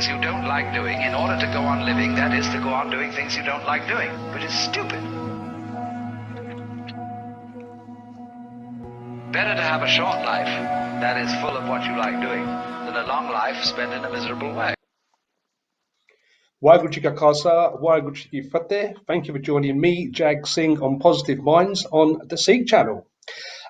things you don't like doing in order to go on living, that is, to go on doing things you don't like doing, which is stupid. Better to have a short life that is full of what you like doing than a long life spent in a miserable way. Waheguru Ji Ka Khalsa, Waheguru Ji Ki Fateh. Thank you for joining me, Jag Singh, on Positive Minds on the SIKH channel.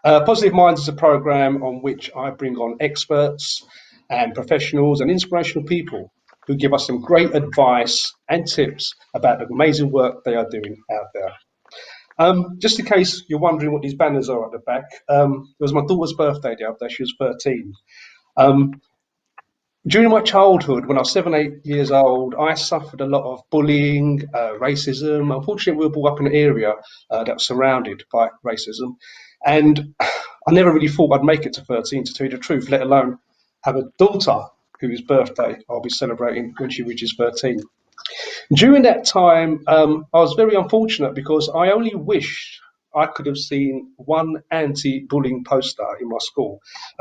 Positive Minds is a program on which I bring on experts and professionals and inspirational people who give us some great advice and tips about the amazing work they are doing out there. Just in case you're wondering what these banners are at the back, it was my daughter's birthday the other day. She was 13. During my childhood, when I was 7, 8 years old, I suffered a lot of bullying, racism. Unfortunately, we were brought up in an area that was surrounded by racism. And I never really thought I'd make it to 13, to tell you the truth, let alone have a daughter whose birthday I'll be celebrating when she reaches 13. During that time, I was very unfortunate because I only wished I could have seen one anti-bullying poster in my school,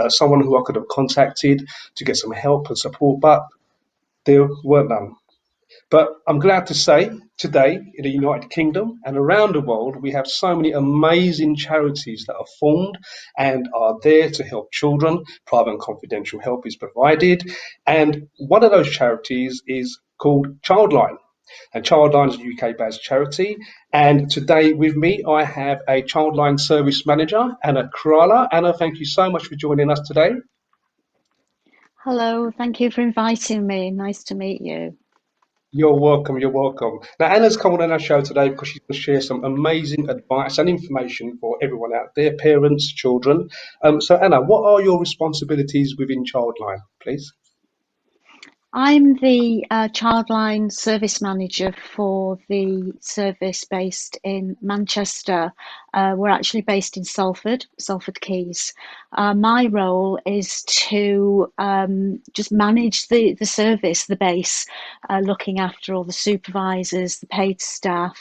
someone who I could have contacted to get some help and support, but there weren't none. But I'm glad to say today in the United Kingdom and around the world, we have so many amazing charities that are formed and are there to help children. Private and confidential help is provided. And one of those charities is called Childline. And Childline is a UK-based charity. And today with me, I have a Childline service manager, Anna Krala. Anna, thank you so much for joining us today. Hello, thank you for inviting me. Nice to meet you. You're welcome. You're welcome. Now, Anna's coming on our show today because she's going to share some amazing advice and information for everyone out there, parents, children. So, Anna, what are your responsibilities within Childline, please? I'm the Childline service manager for the service based in Manchester. We're actually based in Salford Keys. My role is to just manage the service, the base, looking after all the supervisors, the paid staff,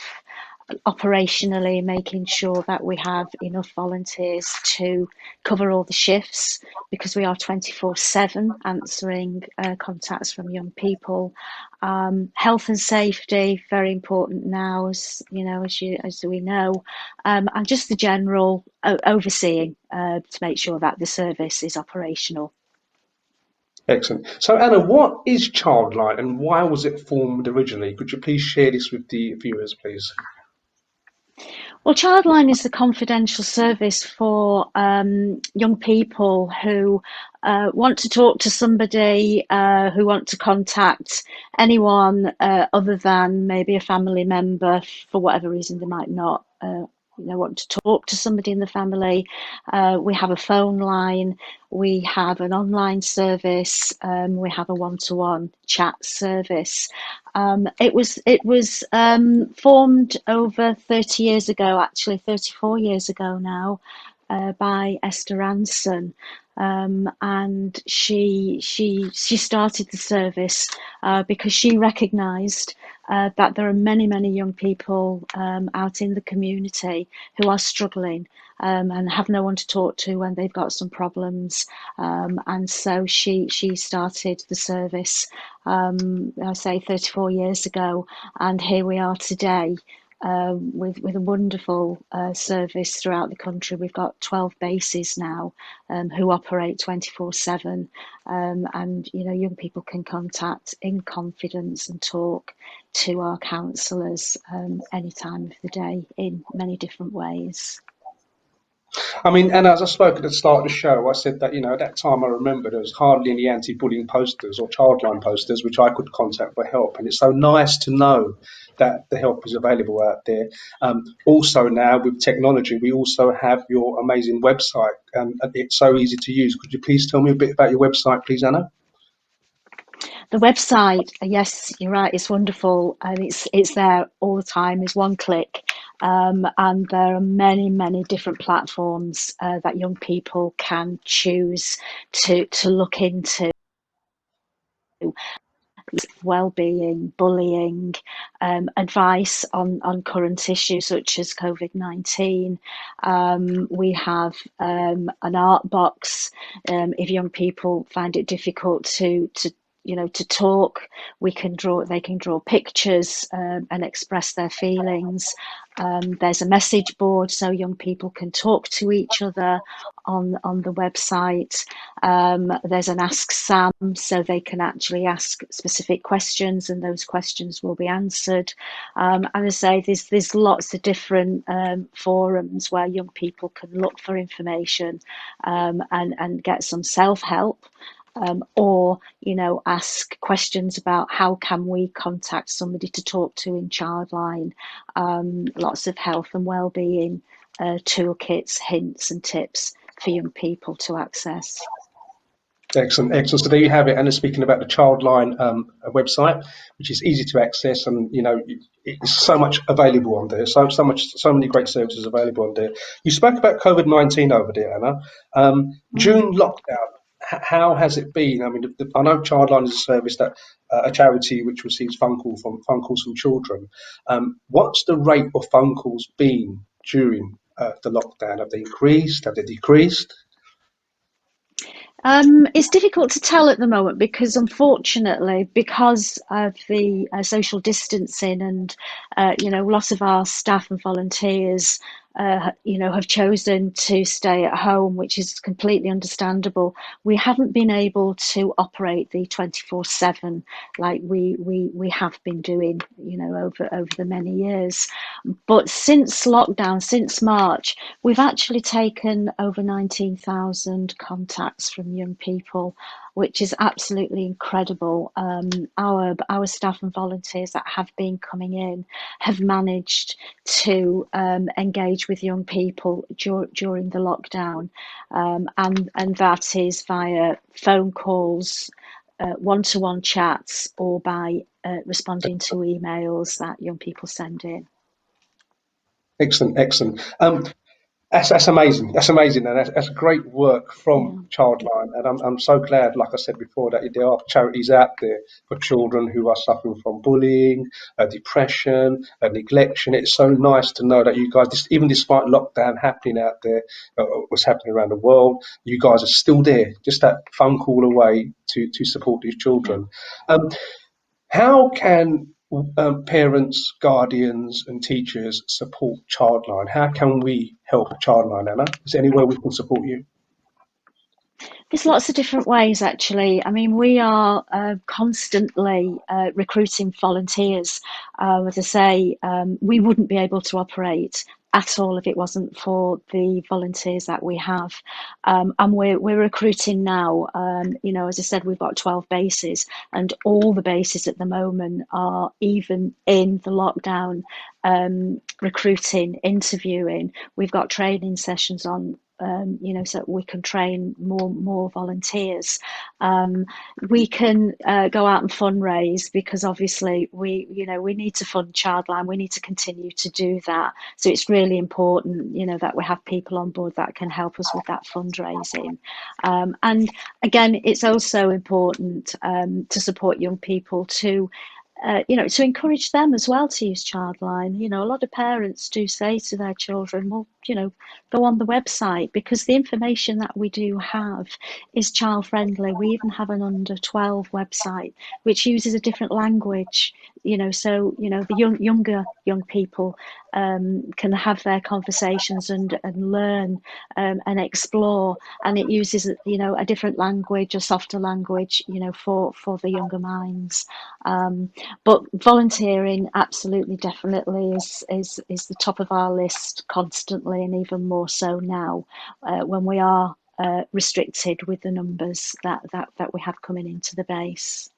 operationally making sure that we have enough volunteers to cover all the shifts because we are 24/7 answering contacts from young people. Health and safety, very important now, as you know, as we know, and just the general overseeing to make sure that the service is operational. Excellent. So, Anna, what is Childline and why was it formed originally? Could you please share this with the viewers, please? Well, Childline is a confidential service for young people who want to talk to somebody, who want to contact anyone other than maybe a family member for whatever reason they might not. Want to talk to somebody in the family. We have a phone line, we have an online service, we have a one-to-one chat service. It was formed over 30 years ago, actually 34 years ago now, by Esther Ranson. And she started the service because she recognised that there are many young people out in the community who are struggling and have no one to talk to when they've got some problems. And so she started the service, I say 34 years ago, and here we are today. With a wonderful service throughout the country. We've got 12 bases now who operate 24/7, and young people can contact in confidence and talk to our counsellors any time of the day in many different ways. I mean, and as I spoke at the start of the show, I said that, at that time I remember there was hardly any anti-bullying posters or Childline posters which I could contact for help. And it's so nice to know that the help is available out there. Also now with technology, we also have your amazing website and it's so easy to use. Could you please tell me a bit about your website, please, Anna? The website, yes, you're right, it's wonderful, and it's there all the time. It's one click, and there are many different platforms that young people can choose to look into. Well-being, bullying, advice on current issues such as COVID-19. We have an art box if young people find it difficult to to talk. They can draw pictures and express their feelings. There's a message board so young people can talk to each other on the website. There's an Ask Sam, so they can actually ask specific questions, and those questions will be answered. And I say there's lots of different forums where young people can look for information and get some self-help. Or ask questions about how can we contact somebody to talk to in Childline. Lots of health and well-being toolkits, hints and tips for young people to access. Excellent, excellent. So there you have it. And speaking about the Childline website, which is easy to access, and it's so much available on there. So many great services available on there. You spoke about COVID-19 over there, Anna. June lockdown. How has it been? I mean, I know Childline is a service that a charity which receives phone calls from children. What's the rate of phone calls been during the lockdown? Have they increased? Have they decreased? It's difficult to tell at the moment because, unfortunately, because of the social distancing and lots of our staff and volunteers, have chosen to stay at home, which is completely understandable. We haven't been able to operate the 24/7 like we have been doing, over the many years. But since lockdown, since March, we've actually taken over 19,000 contacts from young people, which is absolutely incredible. Our staff and volunteers that have been coming in have managed to engage with young people during the lockdown, and that is via phone calls, one-to-one chats, or by responding to emails that young people send in. Excellent, excellent. That's amazing. That's amazing, and that's great work from Yeah. Childline. And I'm so glad, like I said before, that there are charities out there for children who are suffering from bullying, depression, neglection. It's so nice to know that you guys, even despite lockdown happening out there, what's happening around the world, you guys are still there, just that phone call away to support these Yeah. children. Um, how can parents, guardians, and teachers support Childline? How can we help Childline, Anna? Is there any way we can support you? There's lots of different ways, actually. I mean, we are constantly recruiting volunteers. As I say, we wouldn't be able to operate at all if it wasn't for the volunteers that we have. And we're recruiting now. As I said, we've got 12 bases, and all the bases at the moment are, even in the lockdown, recruiting, interviewing. We've got training sessions on, so we can train more volunteers. We can go out and fundraise, because obviously we need to fund Childline. We need to continue to do that. So it's really important, that we have people on board that can help us with that fundraising. And again, it's also important to support young people to encourage them as well to use Childline. A lot of parents do say to their children, well, go on the website, because the information that we do have is child friendly. We even have an under 12 website which uses a different language, so the younger young people can have their conversations and learn and explore, and it uses a different language, a softer language, for the younger minds. But volunteering, absolutely, definitely, is the top of our list constantly, and even more so now, when we are restricted with the numbers that we have coming into the base.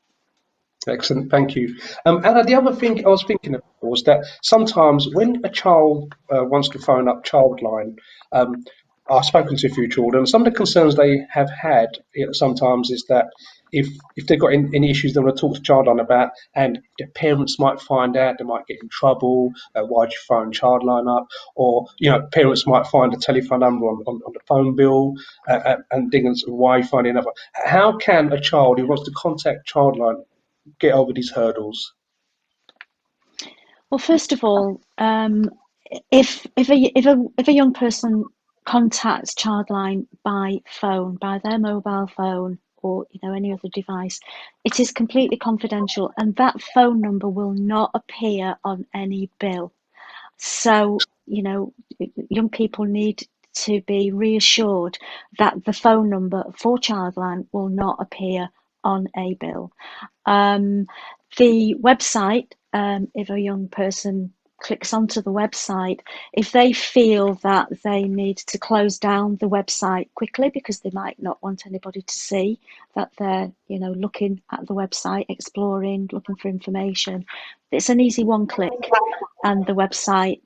Excellent, thank you. Anna, the other thing I was thinking of was that sometimes when a child wants to phone up Childline, um, I've spoken to a few children. Some of the concerns they have had, sometimes, is that if they've got any issues they want to talk to Childline about, and their parents might find out, they might get in trouble. Why'd you phone Childline up? Or parents might find a telephone number on the phone bill, and things. Why are you phoning up? How can a child who wants to contact Childline get over these hurdles? Well, first of all, if a young person contacts Childline by phone, by their mobile phone or any other device. It is completely confidential, and that phone number will not appear on any bill. So, young people need to be reassured that the phone number for Childline will not appear on a bill. Um, the website, if a young person clicks onto the website, if they feel that they need to close down the website quickly because they might not want anybody to see that they're, looking at the website, exploring, looking for information, it's an easy one click and the website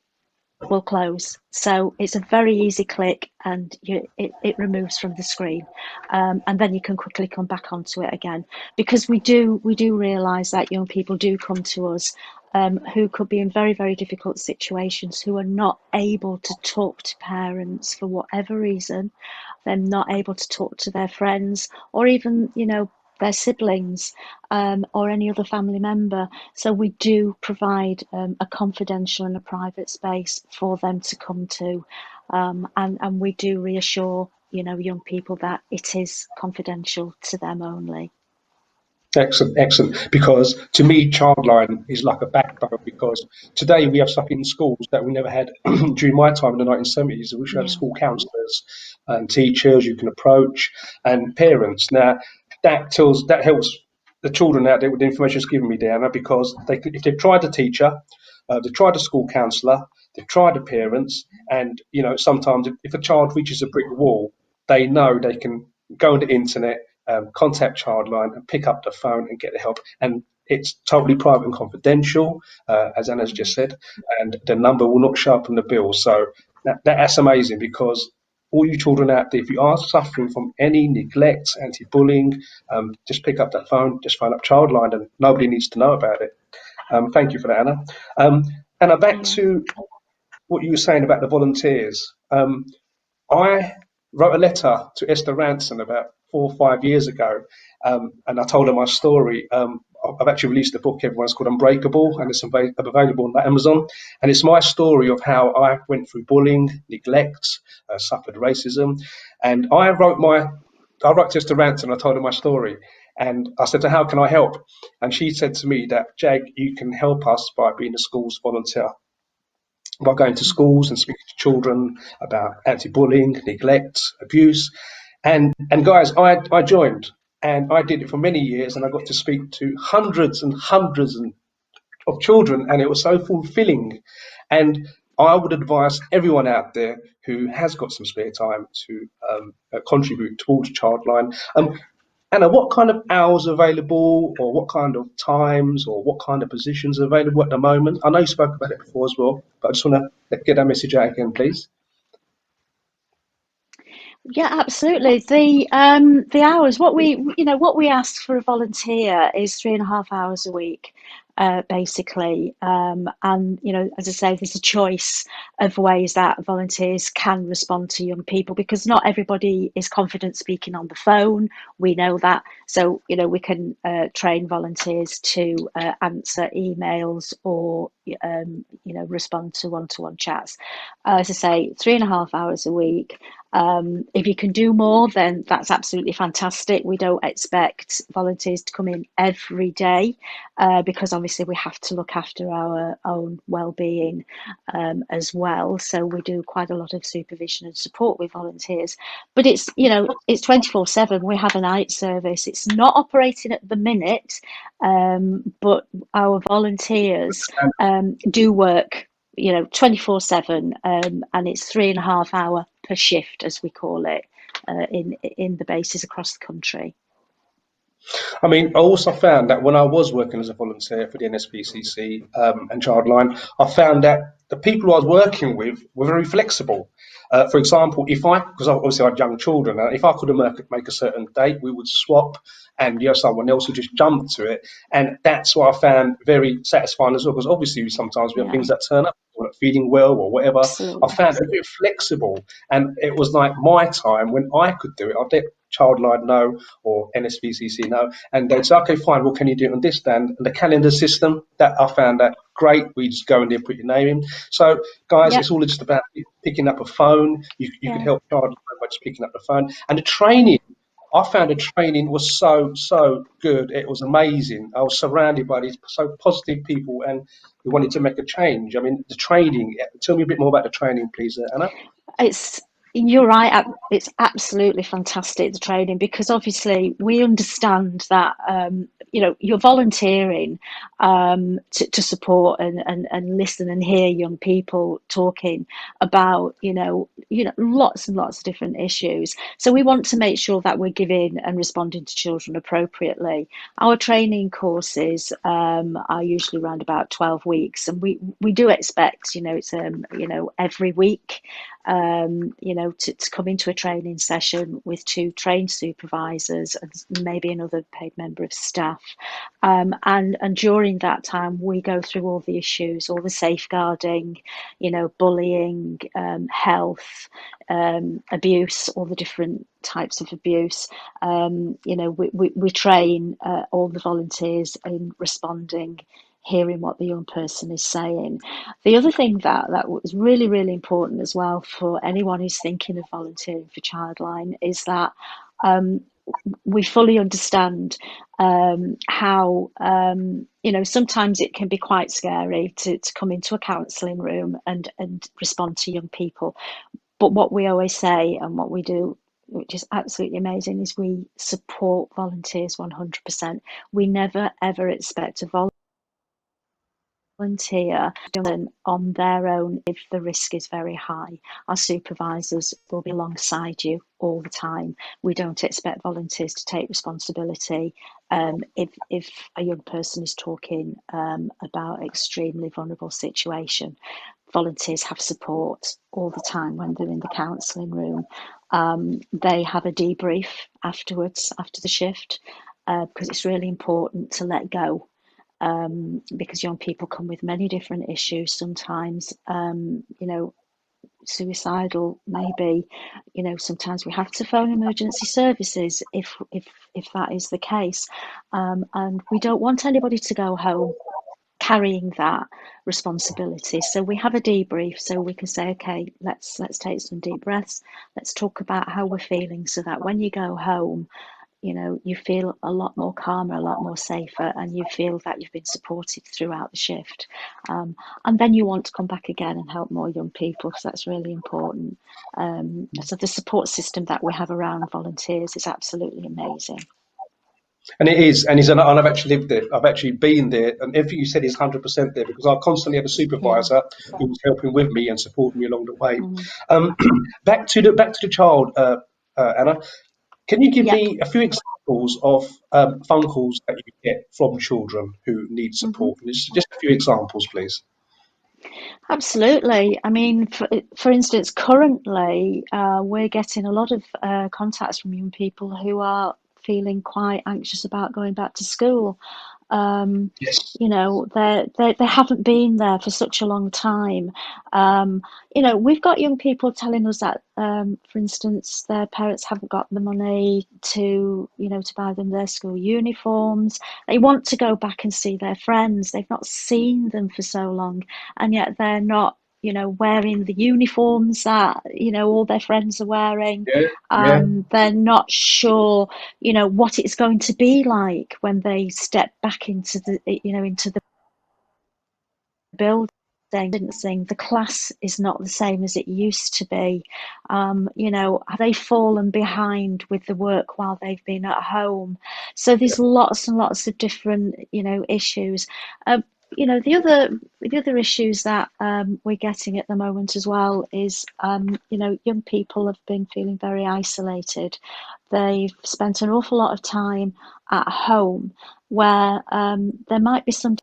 will close. So it's a very easy click and it removes from the screen. And then you can quickly come back onto it again. Because we do realise that young people do come to us who could be in very, very difficult situations, who are not able to talk to parents for whatever reason. They're not able to talk to their friends or even, their siblings or any other family member. So we do provide a confidential and a private space for them to come to, and we do reassure young people that it is confidential to them only. Excellent, excellent. Because to me, Childline is like a backbone. Because today we have stuff in schools that we never had during my time in the 1970s. We should have Yeah, school counsellors and teachers you can approach and parents. Now that helps the children out there with the information it's given me, Diana, because if they've tried the teacher, they've tried the school counsellor, they've tried the parents, and sometimes if a child reaches a brick wall, they know they can go on the internet, contact Childline and pick up the phone and get the help. And it's totally private and confidential, as Anna's just said, and the number will not show up on the bill. So that's amazing, because all you children out there, if you are suffering from any neglect, anti-bullying, just pick up that phone, just phone up Childline, and nobody needs to know about it. Thank you for that, Anna. Anna, back yeah, to what you were saying about the volunteers. I wrote a letter to Esther Ranson about 4 or 5 years ago, and I told her my story. I've actually released a book, everyone's called Unbreakable, and it's available on Amazon. And it's my story of how I went through bullying, neglect, suffered racism. And I wrote to Esther Ranson, I told her my story. And I said to her, how can I help? And she said to me that, Jag, you can help us by being a school's volunteer, by going to schools and speaking to children about anti-bullying, neglect, abuse. And guys, I joined, and I did it for many years, and I got to speak to hundreds and hundreds of children, and it was so fulfilling. And I would advise everyone out there who has got some spare time to contribute towards Childline. Anna, what kind of hours are available, or what kind of times, or what kind of positions are available at the moment? I know you spoke about it before as well, but I just want to get that message out again, please. yeah, absolutely. The hours, what we ask for a volunteer is 3.5 hours a week, basically. And as I say, there's a choice of ways that volunteers can respond to young people, because not everybody is confident speaking on the phone. We know that, so we can train volunteers to answer emails or respond to one-to-one chats. As I say, 3.5 hours a week. If you can do more, then that's absolutely fantastic. We don't expect volunteers to come in every day because obviously we have to look after our own well-being as well. So we do quite a lot of supervision and support with volunteers. But it's 24/7. We have a night service. It's not operating at the minute, but our volunteers do work 24/7, and it's 3.5 hour per shift, as we call it, in the bases across the country. I mean, I also found that when I was working as a volunteer for the NSPCC and Childline, I found that the people I was working with were very flexible. For example, because obviously I had young children, if I could make a certain date, we would swap, and someone else would just jump to it. And that's what I found very satisfying as well, because obviously sometimes we have Yeah, things that turn up, we're not feeling well or whatever. I absolutely. found it very flexible, and it was like my time when I could do it. I'd let Childline know or NSPCC know, and they'd say, okay, fine, well, can you do it on this stand? And the calendar system, that I found that great. We just go in there, put your name in. So, guys, Yep. it's all just about picking up a phone. You could Yeah. help Childline by just picking up the phone. And the training, I found the training was so good. It was amazing. I was surrounded by these so positive people and who wanted to make a change. I mean, the training. Tell me a bit more about the training, please, Anna. It's You're right. It's absolutely fantastic, the training, because obviously we understand that you're volunteering to support and listen and hear young people talking about lots and lots of different issues. So we want to make sure that we're giving and responding to children appropriately. Our training courses are usually around about 12 weeks, and we do expect it's every week to come into a training session with two trained supervisors and maybe another paid member of staff. And during that time, we go through all the issues, all the safeguarding, bullying, health, abuse, all the different types of abuse. We train all the volunteers in responding, hearing what the young person is saying. The other thing that was really, really important as well for anyone who's thinking of volunteering for Childline is that we fully understand how sometimes it can be quite scary to come into a counselling room and respond to young people. But what we always say and what we do, which is absolutely amazing, is we support volunteers 100%. We never ever expect a volunteer on their own if the risk is very high. Our supervisors will be alongside you all the time. We don't expect volunteers to take responsibility if a young person is talking about extremely vulnerable situation. Volunteers have support all the time when they're in the counselling room. They have a debrief afterwards, after the shift, because it's really important to let go, because young people come with many different issues. Sometimes, suicidal, maybe. Sometimes we have to phone emergency services if that is the case, and we don't want anybody to go home carrying that responsibility. So we have a debrief, so we can say, okay, let's take some deep breaths. Let's talk about how we're feeling, so that when you go home, you feel a lot more calmer, a lot more safer, and you feel that you've been supported throughout the shift. And then you want to come back again and help more young people, because that's really important. So the support system that we have around volunteers is absolutely amazing. And it is, and I've actually lived there. I've actually been there, and everything you said is 100% there because I constantly had a Yeah. supervisor who was helping with me and supporting me along the way. Mm. Um, back to the child, Anna. Can you give Yeah. me a few examples of phone calls that you get from children who need Hmm. support? Just a few examples, please. Absolutely. I mean, for instance, currently we're getting a lot of contacts from young people who are feeling quite anxious about going back to school. Um, Yes. they haven't been there for such a long time. We've got young people telling us that, for instance, their parents haven't got the money to buy them their school uniforms. They want to go back and see their friends. They've not seen them for so long, and yet they're not, wearing the uniforms that, all their friends are wearing. Yeah. Yeah. They're not sure, what it's going to be like when they step back into the building. The class is not the same as it used to be. Have they fallen behind with the work while they've been at home? So there's lots and lots of different, issues. The other issues that we're getting at the moment as well is, young people have been feeling very isolated. They've spent an awful lot of time at home where there might be some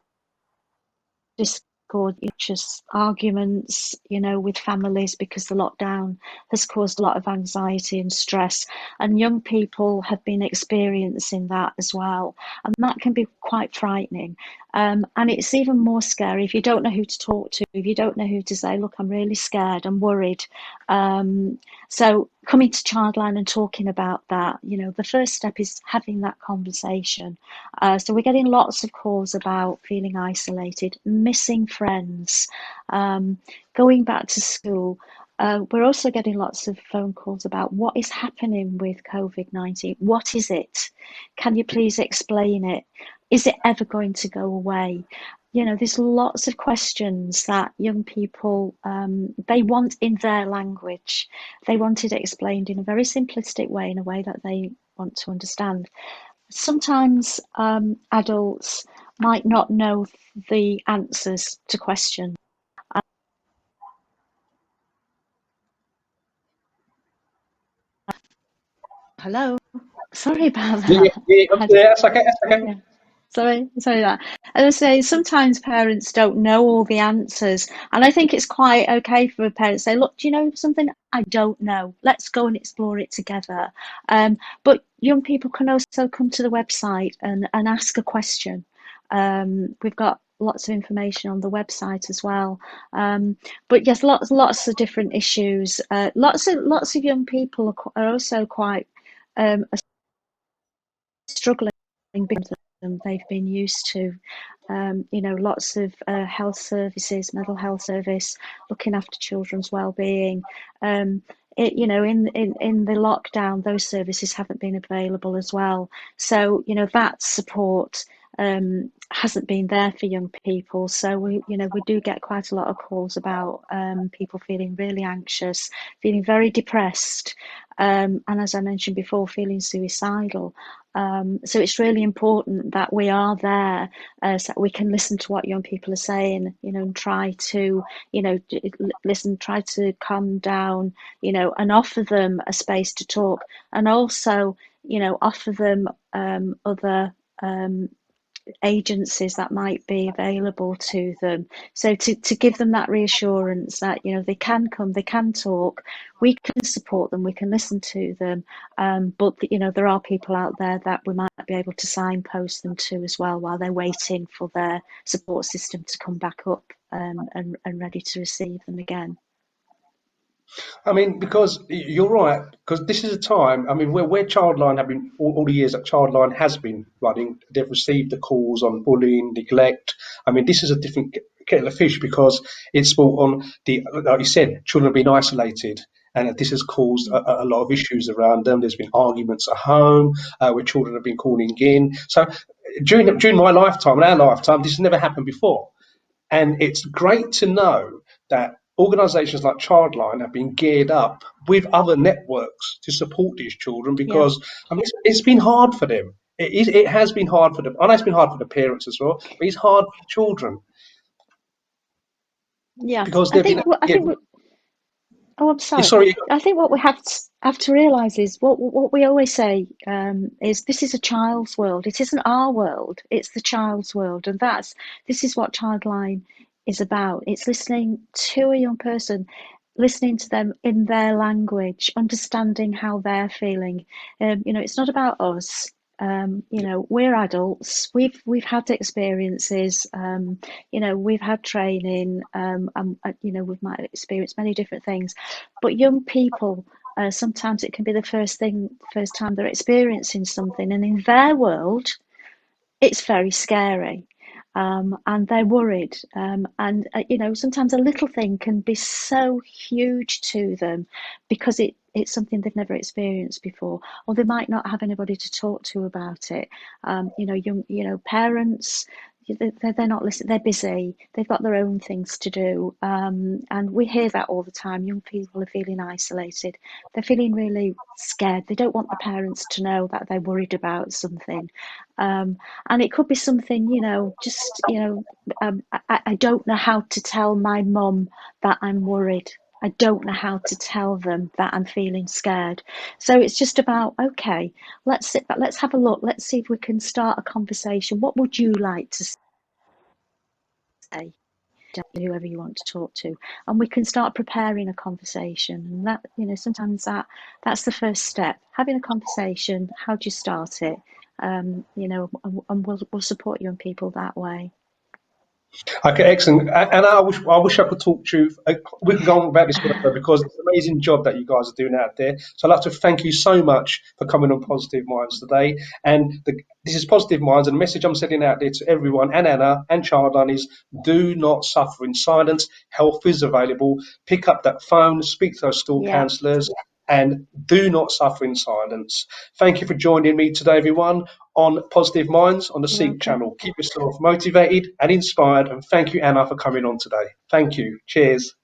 discord, just arguments, with families, because the lockdown has caused a lot of anxiety and stress. And young people have been experiencing that as well. And that can be quite frightening. And it's even more scary if you don't know who to talk to, if you don't know who to say, look, I'm really scared, I'm worried. So coming to Childline and talking about that, the first step is having that conversation. So we're getting lots of calls about feeling isolated, missing friends, going back to school. we're also getting lots of phone calls about what is happening with COVID-19. What is it? Can you please explain it? Is it ever going to go away? There's lots of questions that young people, they want in their language. They want it explained in a very simplistic way, in a way that they want to understand. Sometimes adults might not know the answers to questions. Hello, sorry about Yeah, that. yeah, Had yeah, that's okay, that's okay. Yeah. Sorry that. As I say, sometimes parents don't know all the answers, and I think it's quite okay for a parent to say, "Look, do you know something? I don't know. Let's go and explore it together." But young people can also come to the website and ask a question. We've got lots of information on the website as well. But yes, lots of different issues. Lots of young people are also quite struggling because they've been used to lots of health services, mental health service, looking after children's well-being. In the lockdown, those services haven't been available as well. So, that support hasn't been there for young people. So we do get quite a lot of calls about people feeling really anxious, feeling very depressed, and as I mentioned before, feeling suicidal. So it's really important that we are there so that we can listen to what young people are saying, and try to, listen, try to calm down, and offer them a space to talk, and also, offer them other agencies that might be available to them. So to give them that reassurance that, they can come, they can talk, we can support them, we can listen to them. But, there are people out there that we might be able to signpost them to as well while they're waiting for their support system to come back up and ready to receive them again. I mean, because you're right, because this is a time, I mean, where Childline have been, all the years that Childline has been running, they've received the calls on bullying, neglect. I mean, this is a different kettle of fish because it's brought on like you said, children have been isolated. And this has caused a lot of issues around them. There's been arguments at home where children have been calling in. So during my lifetime, and our lifetime, this has never happened before. And it's great to know that organisations like Childline have been geared up with other networks to support these children Yeah, because I mean, it's been hard for them. It has been hard for them. I know it's been hard for the parents as well, but it's hard for the children yeah. because I they've been. think I Yeah, think Oh, I'm yeah, sorry. sorry. I think what we have to realize is what we always say is this is a child's world. It isn't our world. It's the child's world, and this is what Childline is about. It's listening to a young person, listening to them in their language, understanding how they're feeling. It's not about us. We're adults. We've had experiences. We've had training. We've might have experienced many different things. But young people, sometimes it can be the first time they're experiencing something, and in their world, it's very scary. And they're worried. And sometimes a little thing can be so huge to them because it's something they've never experienced before, or they might not have anybody to talk to about it. Parents, they're not listening, they're busy, they've got their own things to do. And we hear that all the time. Young people are feeling isolated, they're feeling really scared, they don't want the parents to know that they're worried about something. And it could be something, just, I don't know how to tell my mum that I'm worried. I don't know how to tell them that I'm feeling scared. So it's just about, okay, let's sit back, let's have a look, let's see if we can start a conversation. What would you like to say to whoever you want to talk to? And we can start preparing a conversation. And that, sometimes that's the first step. Having a conversation, how do you start it? And we'll support young people that way. Okay, excellent. And I wish I could talk to you. We can go on about this further because it's an amazing job that you guys are doing out there. So I'd like to thank you so much for coming on Positive Minds today. And this is Positive Minds, and the message I'm sending out there to everyone, and Anna and Childline, is do not suffer in silence. Help is available. Pick up that phone, speak to those store Yeah, counsellors, and do not suffer in silence. Thank you for joining me today, everyone, on Positive Minds on the you're SIKH welcome. channel. Keep yourself motivated and inspired. And thank you, Anna, for coming on today. Thank you. Cheers.